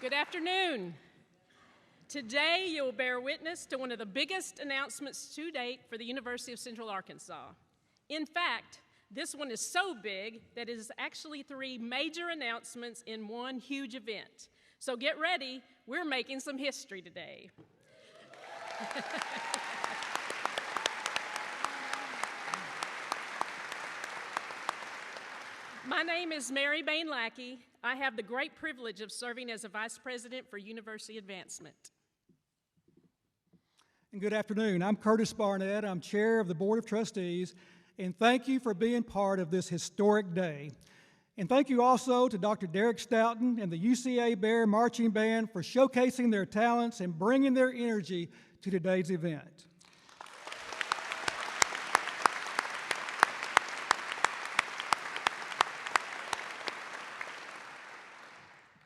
Good afternoon. Today, you'll bear witness to one of the biggest announcements to date for the University of Central Arkansas. In fact, this one is so big that it is actually 3 major announcements in one huge event. So get ready, we're making some history today. My name is Mary Bain Lackey. I have the great privilege of serving as a Vice President for University Advancement. And good afternoon. I'm Curtis Barnett. I'm Chair of the Board of Trustees, and thank you for being part of this historic day. And thank you also to Dr. Derek Stoughton and the UCA Bear Marching Band for showcasing their talents and bringing their energy to today's event.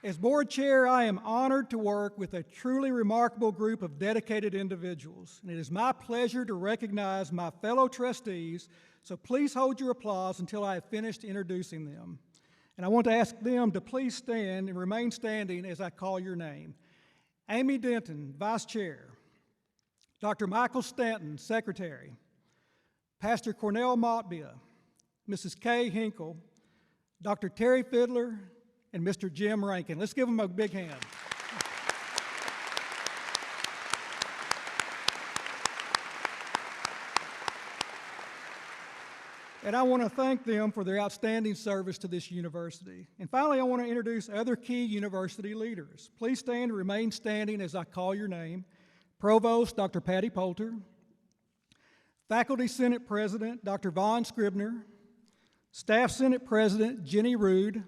As board chair, I am honored to work with a truly remarkable group of dedicated individuals, and it is my pleasure to recognize my fellow trustees, so please hold your applause until I have finished introducing them. And I want to ask them to please stand and remain standing as I call your name. Amy Denton, Vice Chair. Dr. Michael Stanton, Secretary. Pastor Cornell Motbia, Mrs. Kay Hinkle, Dr. Terry Fiddler, and Mr. Jim Rankin. Let's give them a big hand. And I want to thank them for their outstanding service to this university. And finally, I want to introduce other key university leaders. Please stand and remain standing as I call your name. Provost, Dr. Patty Poulter. Faculty Senate President, Dr. Vaughn Scribner. Staff Senate President, Jenny Rude.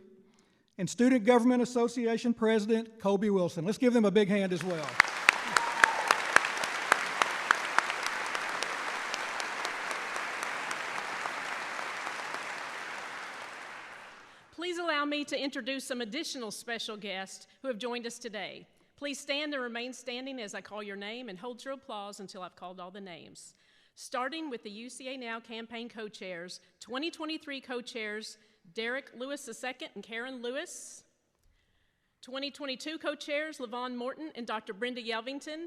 And Student Government Association President, Colby Wilson. Let's give them a big hand as well. Please allow me to introduce some additional special guests who have joined us today. Please stand and remain standing as I call your name and hold your applause until I've called all the names. Starting with the UCA Now campaign co-chairs, 2023 co-chairs, Derek Lewis II and Karen Lewis. 2022 co-chairs, Lavon Morton and Dr. Brenda Yelvington.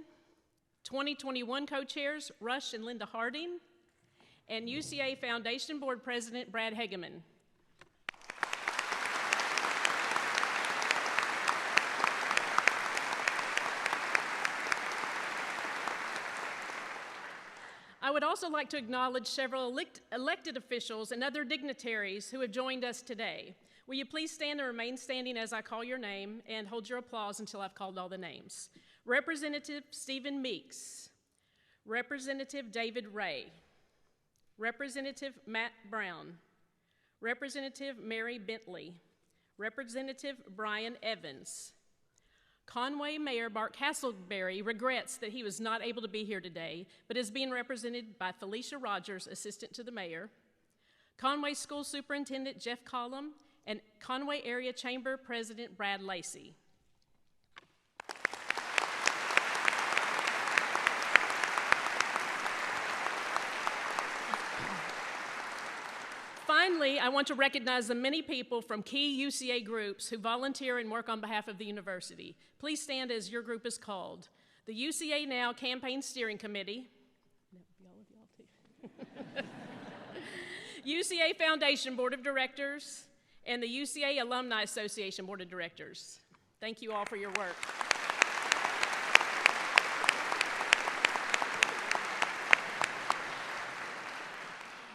2021 co-chairs, Rush and Linda Harding. And UCA Foundation Board President, Brad Hegeman. I would also like to acknowledge several elected officials and other dignitaries who have joined us today. Will you please stand and remain standing as I call your name and hold your applause until I've called all the names. Representative Stephen Meeks, Representative David Ray, Representative Matt Brown, Representative Mary Bentley, Representative Brian Evans. Conway Mayor Bart Castleberry regrets that he was not able to be here today, but is being represented by Felicia Rogers, Assistant to the Mayor, Conway School Superintendent Jeff Collum, and Conway Area Chamber President Brad Lacey. Finally, I want to recognize the many people from key UCA groups who volunteer and work on behalf of the university. Please stand as your group is called. The UCA Now Campaign Steering Committee. UCA Foundation Board of Directors, and the UCA Alumni Association Board of Directors. Thank you all for your work.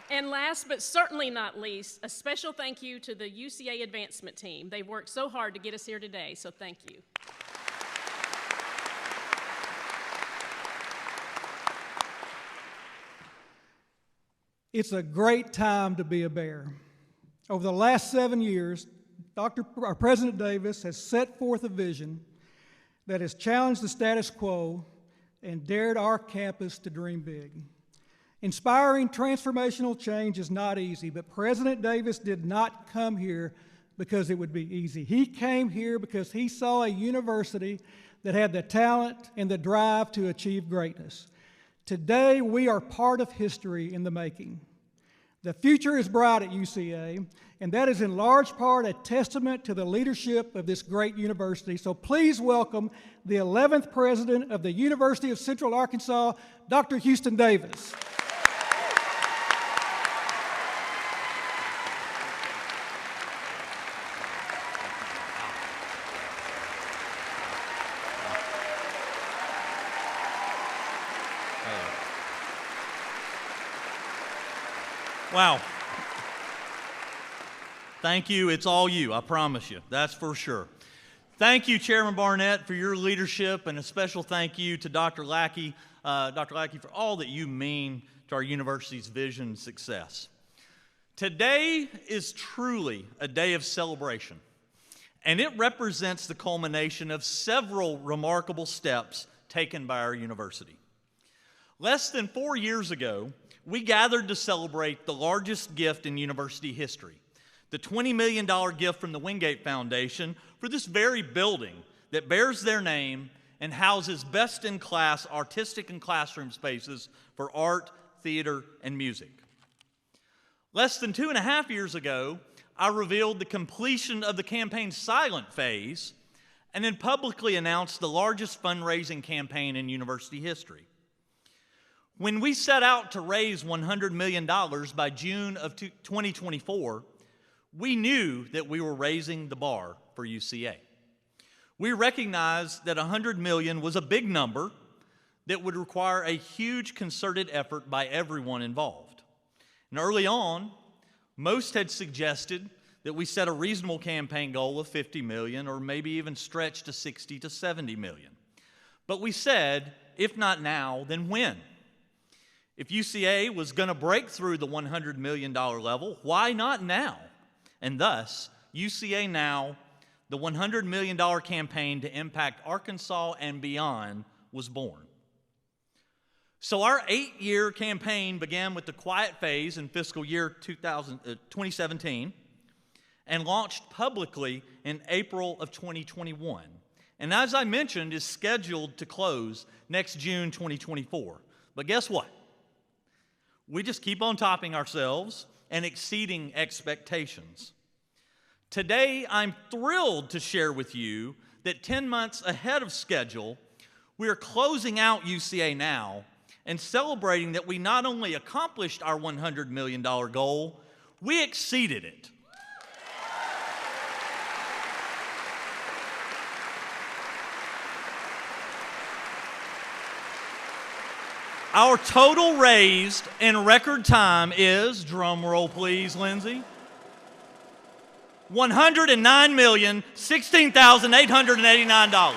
And last but certainly not least, a special thank you to the UCA Advancement team. They've worked so hard to get us here today, so thank you. It's a great time to be a Bear. Over the last 7 years, President Davis has set forth a vision that has challenged the status quo and dared our campus to dream big. Inspiring transformational change is not easy, but President Davis did not come here because it would be easy. He came here because he saw a university that had the talent and the drive to achieve greatness. Today, we are part of history in the making. The future is bright at UCA, and that is in large part a testament to the leadership of this great university. So please welcome the 11th President of the University of Central Arkansas, Dr. Houston Davis. Wow. Thank you. It's all you, I promise you. That's for sure. Thank you, Chairman Barnett, for your leadership, and a special thank you to Dr. Lackey, for all that you mean to our university's vision and success. Today is truly a day of celebration, and it represents the culmination of several remarkable steps taken by our university. Less than 4 years ago, we gathered to celebrate the largest gift in university history, the $20 million gift from the Windgate Foundation for this very building that bears their name and houses best-in-class artistic and classroom spaces for art, theater, and music. Less than 2.5 years ago, I revealed the completion of the campaign's silent phase and then publicly announced the largest fundraising campaign in university history. When we set out to raise $100 million by June of 2024, we knew that we were raising the bar for UCA. We recognized that $100 million was a big number that would require a huge concerted effort by everyone involved. And early on, most had suggested that we set a reasonable campaign goal of $50 million or maybe even stretch to $60 to $70 million. But we said, if not now, then when? If UCA was going to break through the $100 million level, why not now? And thus, UCA Now, the $100 million campaign to impact Arkansas and beyond, was born. So our 8-year campaign began with the quiet phase in fiscal year 2017 and launched publicly in April of 2021. And as I mentioned, is scheduled to close next June 2024. But guess what? We just keep on topping ourselves and exceeding expectations. Today, I'm thrilled to share with you that 10 months ahead of schedule, we are closing out UCA Now and celebrating that we not only accomplished our $100 million goal, we exceeded it. Our total raised in record time is, drum roll please, Lindsay, $109,016,889.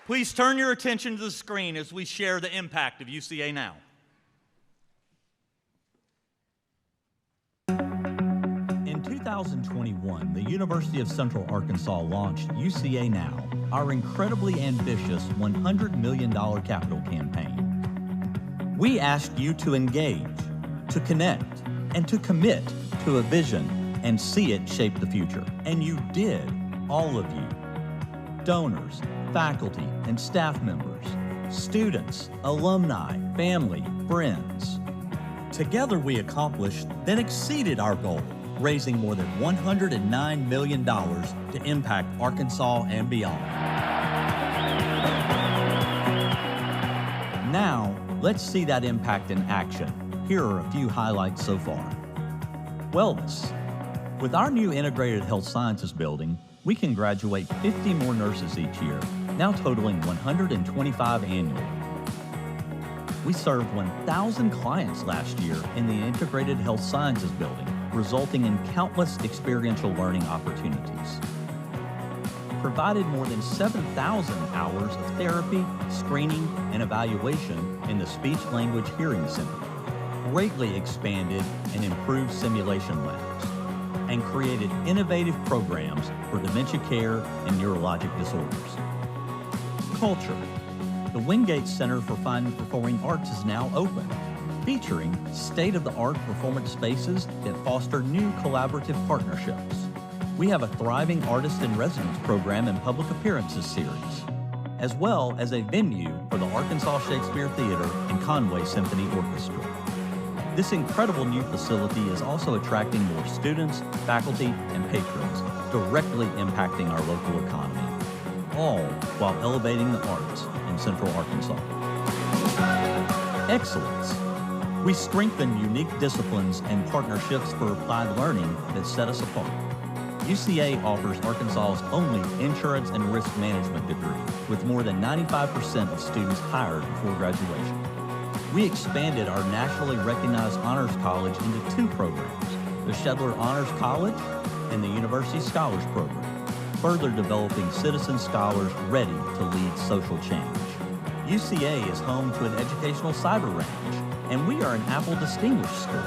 Please turn your attention to the screen as we share the impact of UCA Now. In 2021, the University of Central Arkansas launched UCA Now, our incredibly ambitious $100 million capital campaign. We asked you to engage, to connect, and to commit to a vision and see it shape the future. And you did, all of you. Donors, faculty and staff members, students, alumni, family, friends. Together we accomplished, then exceeded our goal, raising more than $109 million to impact Arkansas and beyond. Now, let's see that impact in action. Here are a few highlights so far. Wellness. With our new Integrated Health Sciences building, we can graduate 50 more nurses each year, now totaling 125 annually. We served 1,000 clients last year in the Integrated Health Sciences building, resulting in countless experiential learning opportunities. Provided more than 7,000 hours of therapy, screening, and evaluation in the Speech-Language Hearing Center, greatly expanded and improved simulation labs, and created innovative programs for dementia care and neurologic disorders. Culture. The The Windgate Center for Fine and Performing Arts is now open, featuring state-of-the-art performance spaces that foster new collaborative partnerships. We have a thriving artist-in-residence program and public appearances series, as well as a venue for the Arkansas Shakespeare Theater and Conway Symphony Orchestra. This incredible new facility is also attracting more students, faculty, and patrons, directly impacting our local economy, all while elevating the arts in Central Arkansas. Excellence. We strengthen unique disciplines and partnerships for applied learning that set us apart. UCA offers Arkansas's only insurance and risk management degree, with more than 95% of students hired before graduation. We expanded our nationally recognized Honors College into 2 programs, the Shedler Honors College and the University Scholars Program, further developing citizen scholars ready to lead social change. UCA is home to an educational cyber range, and we are an Apple Distinguished School.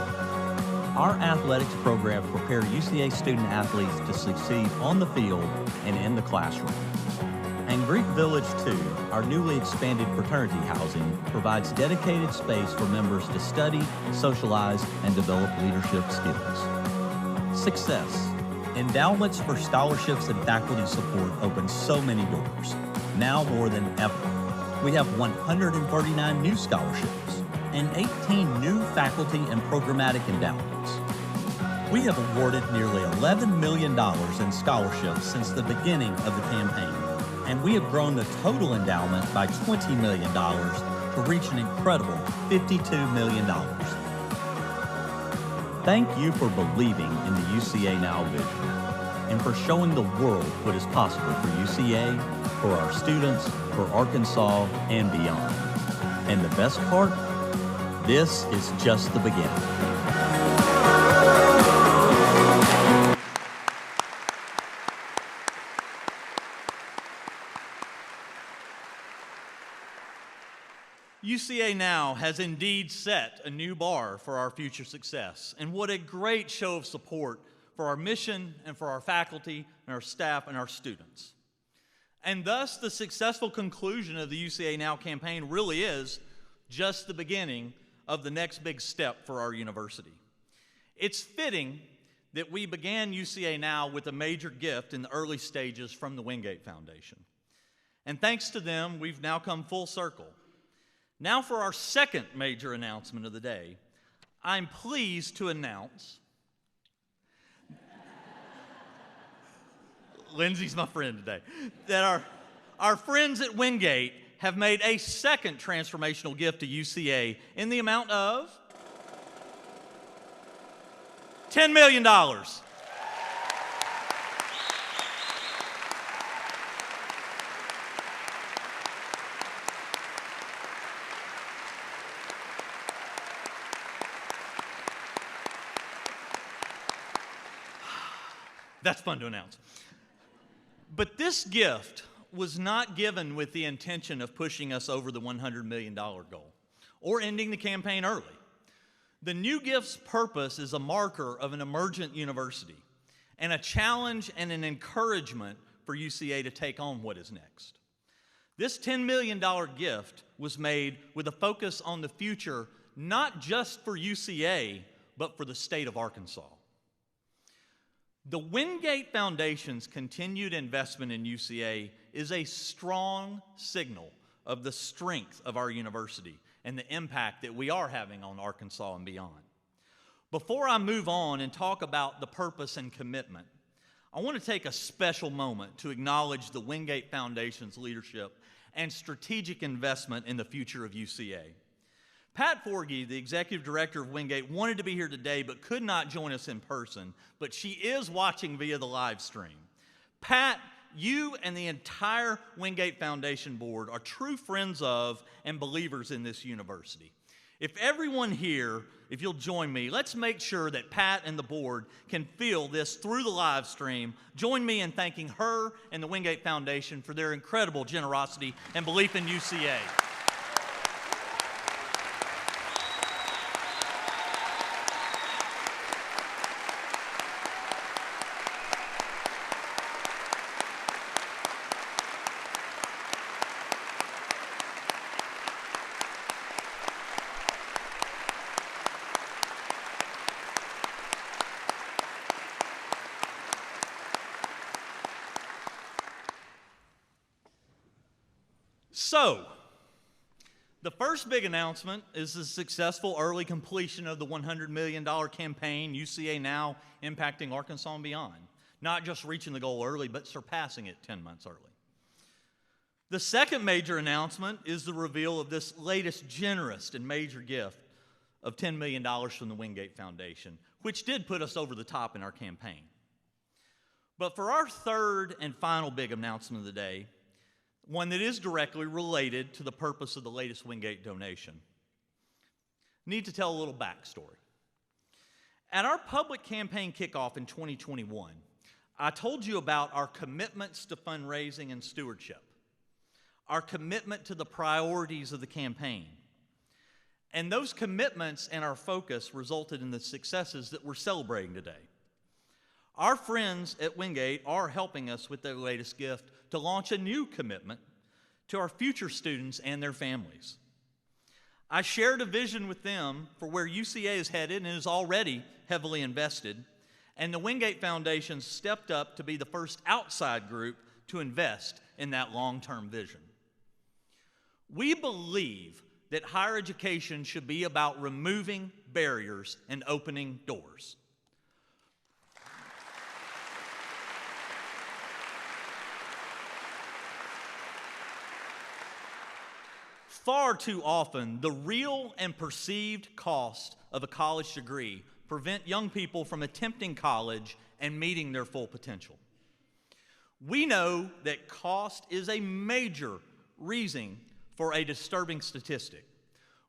Our athletics programs prepare UCA student athletes to succeed on the field and in the classroom. And Greek Village 2, our newly expanded fraternity housing, provides dedicated space for members to study, socialize, and develop leadership skills. Success. Endowments for scholarships and faculty support open so many doors, now more than ever. We have 139 new scholarships and 18 new faculty and programmatic endowments. We have awarded nearly $11 million in scholarships since the beginning of the campaign, and we have grown the total endowment by $20 million to reach an incredible $52 million. Thank you for believing in the UCA Now vision and for showing the world what is possible for UCA, for our students, for Arkansas, and beyond. And the best part? This is just the beginning. UCA Now has indeed set a new bar for our future success, and what a great show of support for our mission and for our faculty and our staff and our students. And thus, the successful conclusion of the UCA Now campaign really is just the beginning of the next big step for our university. It's fitting that we began UCA Now with a major gift in the early stages from the Windgate Foundation. And thanks to them, we've now come full circle. Now for our second major announcement of the day, I'm pleased to announce, Lindsay's my friend today, that our friends at Windgate have made a second transformational gift to UCA in the amount of $10 million. That's fun to announce. But this gift was not given with the intention of pushing us over the $100 million goal or ending the campaign early. The new gift's purpose is a marker of an emergent university and a challenge and an encouragement for UCA to take on what is next. This $10 million gift was made with a focus on the future, not just for UCA, but for the state of Arkansas. The Windgate Foundation's continued investment in UCA is a strong signal of the strength of our university and the impact that we are having on Arkansas and beyond. Before I move on and talk about the purpose and commitment, I want to take a special moment to acknowledge the Windgate Foundation's leadership and strategic investment in the future of UCA. Pat Forgey, the executive director of Windgate, wanted to be here today but could not join us in person, but she is watching via the live stream. Pat, you and the entire Windgate Foundation board are true friends of and believers in this university. If everyone here, if you'll join me, let's make sure that Pat and the board can feel this through the live stream. Join me in thanking her and the Windgate Foundation for their incredible generosity and belief in UCA. So, the first big announcement is the successful early completion of the $100 million campaign, UCA Now, impacting Arkansas and beyond. Not just reaching the goal early, but surpassing it 10 months early. The second major announcement is the reveal of this latest generous and major gift of $10 million from the Windgate Foundation, which did put us over the top in our campaign. But for our third and final big announcement of the day, one that is directly related to the purpose of the latest Windgate donation, need to tell a little backstory. At our public campaign kickoff in 2021, I told you about our commitments to fundraising and stewardship, our commitment to the priorities of the campaign. And those commitments and our focus resulted in the successes that we're celebrating today. Our friends at Windgate are helping us with their latest gift to launch a new commitment to our future students and their families. I shared a vision with them for where UCA is headed and is already heavily invested, and the Windgate Foundation stepped up to be the first outside group to invest in that long-term vision. We believe that higher education should be about removing barriers and opening doors. Far too often, the real and perceived cost of a college degree prevent young people from attempting college and meeting their full potential. We know that cost is a major reason for a disturbing statistic.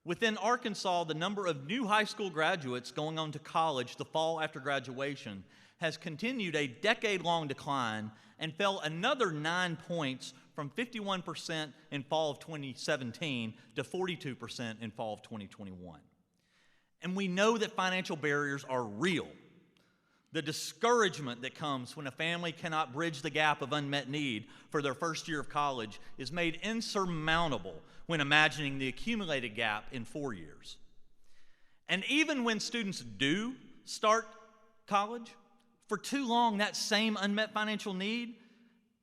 Within Arkansas, the number of new high school graduates going on to college the fall after graduation has continued a decade-long decline and fell another 9 points from 51% in fall of 2017 to 42% in fall of 2021. And we know that financial barriers are real. The discouragement that comes when a family cannot bridge the gap of unmet need for their first year of college is made insurmountable when imagining the accumulated gap in 4 years. And even when students do start college, for too long that same unmet financial need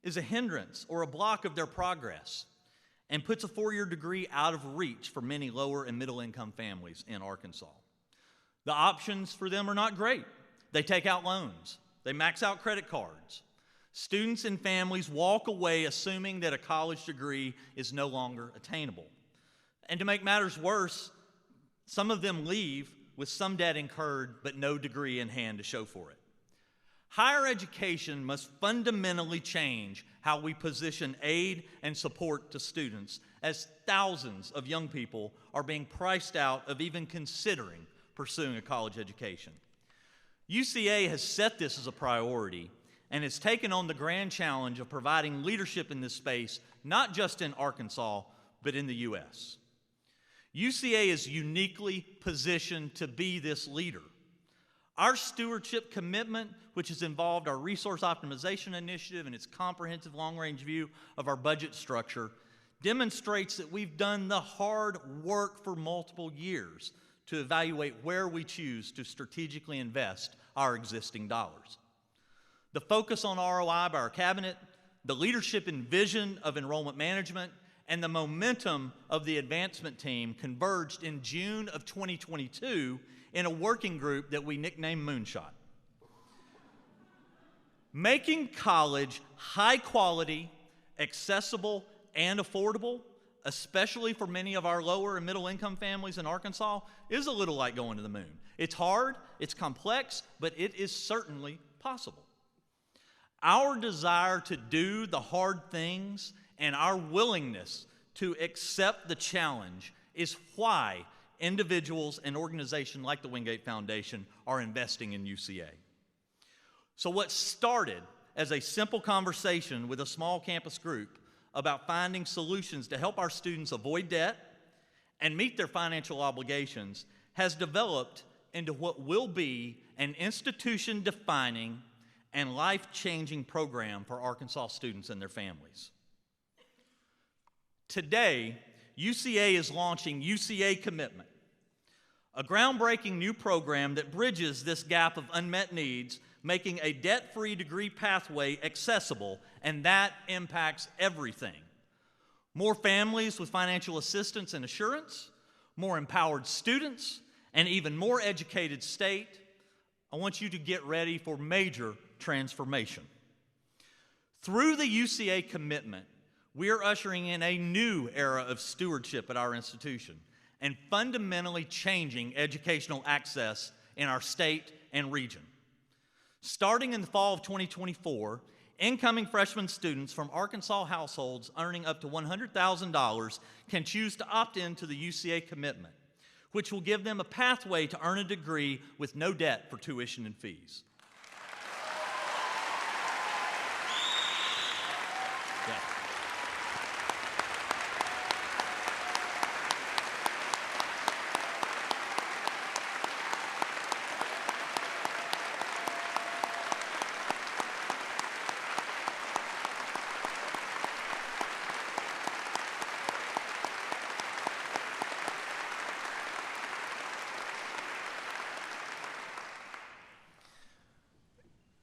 is a hindrance or a block of their progress and puts a 4-year degree out of reach for many lower and middle income families in Arkansas. The options for them are not great. They take out loans. They max out credit cards. Students and families walk away assuming that a college degree is no longer attainable. And to make matters worse, some of them leave with some debt incurred but no degree in hand to show for it. Higher education must fundamentally change how we position aid and support to students, as thousands of young people are being priced out of even considering pursuing a college education. UCA has set this as a priority and has taken on the grand challenge of providing leadership in this space, not just in Arkansas, but in the U.S. UCA is uniquely positioned to be this leader. Our stewardship commitment, which has involved our resource optimization initiative and its comprehensive long-range view of our budget structure, demonstrates that we've done the hard work for multiple years to evaluate where we choose to strategically invest our existing dollars. The focus on ROI by our cabinet, the leadership and vision of enrollment management, and the momentum of the advancement team converged in June of 2022 in a working group that we nicknamed Moonshot. Making college high quality, accessible, and affordable, especially for many of our lower and middle income families in Arkansas, is a little like going to the moon. It's hard, it's complex, but it is certainly possible. Our desire to do the hard things and our willingness to accept the challenge is why individuals and organizations like the Windgate Foundation are investing in UCA. So what started as a simple conversation with a small campus group about finding solutions to help our students avoid debt and meet their financial obligations has developed into what will be an institution-defining and life-changing program for Arkansas students and their families. Today, UCA is launching UCA Commitment, a groundbreaking new program that bridges this gap of unmet needs, making a debt-free degree pathway accessible, and that impacts everything. more families with financial assistance and assurance, more empowered students, and even more educated state. I want you to get ready for major transformation. Through the UCA commitment, we are ushering in a new era of stewardship at our institution and fundamentally changing educational access in our state and region. Starting in the fall of 2024, incoming freshman students from Arkansas households earning up to $100,000 can choose to opt into the UCA commitment, which will give them a pathway to earn a degree with no debt for tuition and fees. Yeah.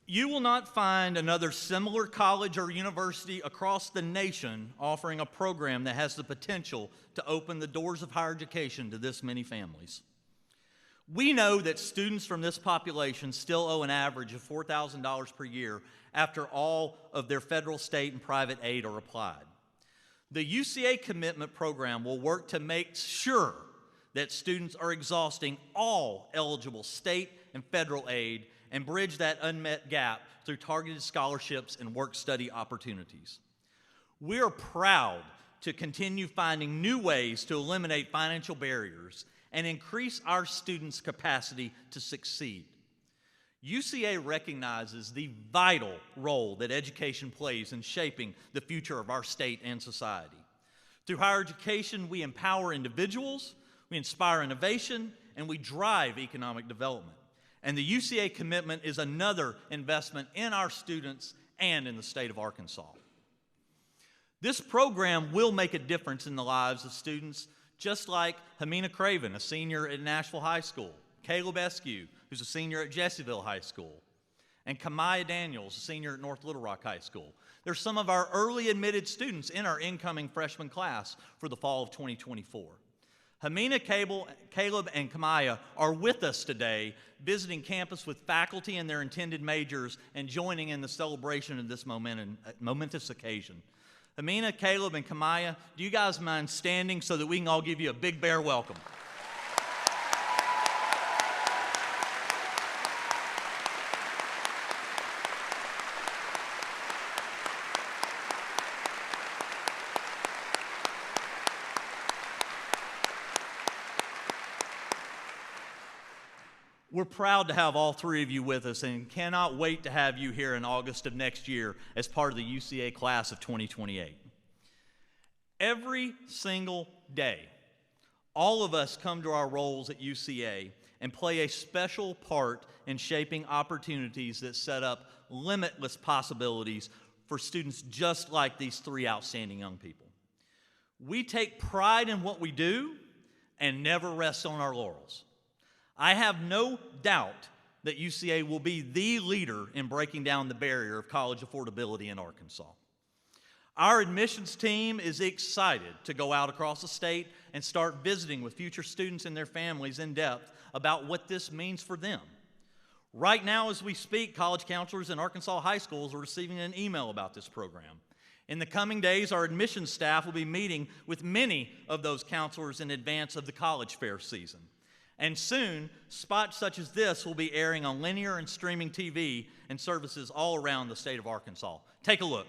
You will not find another similar college or university across the nation offering a program that has the potential to open the doors of higher education to this many families. We know that students from this population still owe an average of $4,000 per year after all of their federal, state, and private aid are applied. The UCA Commitment Program will work to make sure that students are exhausting all eligible state and federal aid and bridge that unmet gap through targeted scholarships and work-study opportunities. We are proud to continue finding new ways to eliminate financial barriers and increase our students' capacity to succeed. UCA recognizes the vital role that education plays in shaping the future of our state and society. Through higher education, we empower individuals, we inspire innovation, and we drive economic development. And the UCA commitment is another investment in our students and in the state of Arkansas. This program will make a difference in the lives of students just like Hamina Craven, a senior at Nashville High School, Caleb Eskew, who's a senior at Jesseville High School, and Kamaya Daniels, a senior at North Little Rock High School. They're some of our early admitted students in our incoming freshman class for the fall of 2024. Hamina, Caleb, and Kamaya are with us today, visiting campus with faculty and their intended majors and joining in the celebration of this momentous occasion. Hamina, Caleb, and Kamaya, do you guys mind standing so that we can all give you a big bear welcome? We're proud to have all three of you with us and cannot wait to have you here in August of next year as part of the UCA class of 2028. Every single day, all of us come to our roles at UCA and play a special part in shaping opportunities that set up limitless possibilities for students just like these three outstanding young people. We take pride in what we do and never rest on our laurels. I have no doubt that UCA will be the leader in breaking down the barrier of college affordability in Arkansas. Our admissions team is excited to go out across the state and start visiting with future students and their families in depth about what this means for them. Right now, as we speak, college counselors in Arkansas high schools are receiving an email about this program. In the coming days, our admissions staff will be meeting with many of those counselors in advance of the college fair season. And soon, spots such as this will be airing on linear and streaming TV and services all around the state of Arkansas. Take a look.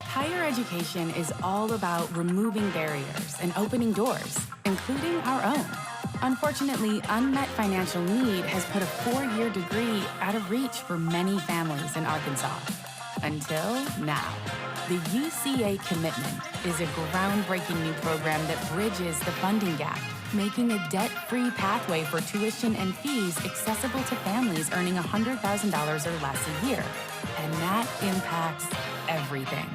Higher education is all about removing barriers and opening doors, including our own. Unfortunately, unmet financial need has put a 4-year degree out of reach for many families in Arkansas. Until now. The UCA Commitment is a groundbreaking new program that bridges the funding gap, making a debt-free pathway for tuition and fees accessible to families earning $100,000 or less a year. And that impacts everything.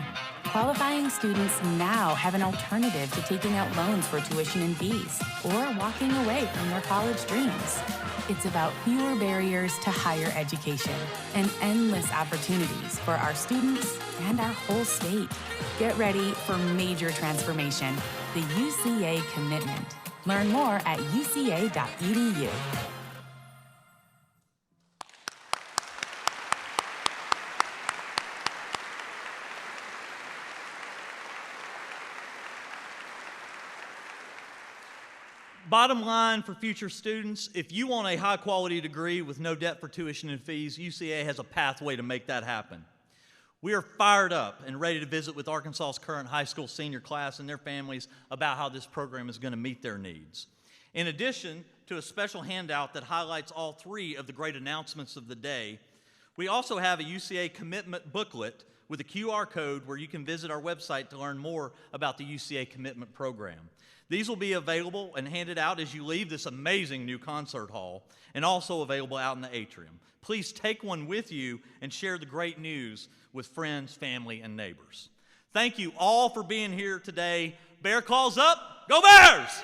Qualifying students now have an alternative to taking out loans for tuition and fees or walking away from their college dreams. It's about fewer barriers to higher education and endless opportunities for our students and our whole state. Get ready for major transformation, the UCA commitment. Learn more at uca.edu. Bottom line for future students, if you want a high-quality degree with no debt for tuition and fees, UCA has a pathway to make that happen. We are fired up and ready to visit with Arkansas's current high school senior class and their families about how this program is going to meet their needs. In addition to a special handout that highlights all three of the great announcements of the day, we also have a UCA commitment booklet with a QR code where you can visit our website to learn more about the UCA commitment program. These will be available and handed out as you leave this amazing new concert hall and also available out in the atrium. Please take one with you and share the great news with friends, family, and neighbors. Thank you all for being here today. Bear calls up. Go Bears!